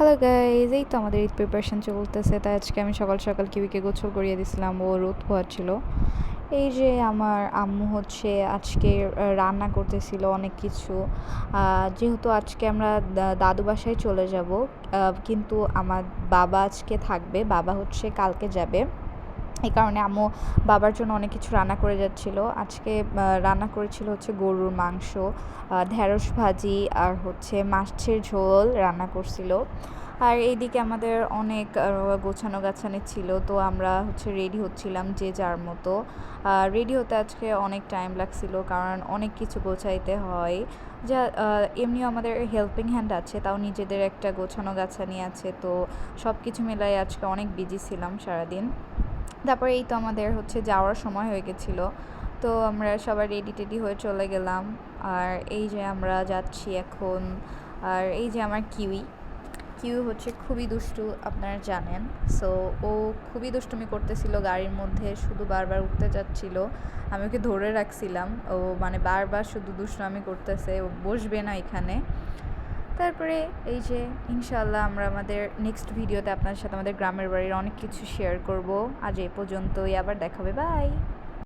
Hello guys, এই তো আমাদের ঈদ প্রিপারেশন চলতেছে। তাই আজকে আমি সকাল সকাল কিউইকে গোসল করিয়ে দিছিলাম, ও রোদ পোহাচ্ছিল। এই যে আমার আম্মু হচ্ছে আজকে রান্না করতেছিল অনেক কিছু। যেহেতু আজকে আমরা দাদু বাসায় চলে যাব, কিন্তু আমার বাবা আজকে থাকবে, বাবা হচ্ছে কালকে যাবে। এই কারণে আম্মু বাবার জন্য অনেক কিছু রান্না করে যাচ্ছিলো। আজকে রান্না করেছিল হচ্ছে গরুর মাংস, ঢেঁড়স ভাজি আর হচ্ছে মাছের ঝোল রান্না করছিল। আর এইদিকে আমাদের অনেক গোছানো গাছানি ছিল, তো আমরা হচ্ছে রেডি হচ্ছিলাম যে যার মতো। রেডি হতে আজকে অনেক টাইম লাগছিল, কারণ অনেক কিছু গোছাইতে হয়। যা এমনিও আমাদের হেল্পিং হ্যান্ড আছে, তাও নিজেদের একটা গোছানো গাছানি আছে, তো সব কিছু মিলাই আজকে অনেক বিজি ছিলাম সারাদিন। তারপরে এই তো আমাদের হচ্ছে যাওয়ার সময় হয়ে গেছিলো, তো আমরা সবাই রেডি টেডি হয়ে চলে গেলাম। আর এই যে আমরা যাচ্ছি এখন। আর এই যে আমার কিউই হচ্ছে খুবই দুষ্টু, আপনারা জানেন। সো ও খুবই দুষ্টুমি করতেছিল গাড়ির মধ্যে, শুধু বারবার উঠতে যাচ্ছিল। আমি ওকে ধরে রাখছিলাম, ও মানে বারবার শুধু দুষ্টুমি করতেছে, ও বসবে না এখানে। তারপরে এই যে ইনশাআল্লাহ আমরা আমাদের নেক্সট ভিডিওতে আপনার সাথে আমাদের গ্রামের বাড়ির অনেক কিছু শেয়ার করব। আজ এই পর্যন্তই, আবার দেখা হবে, বাই।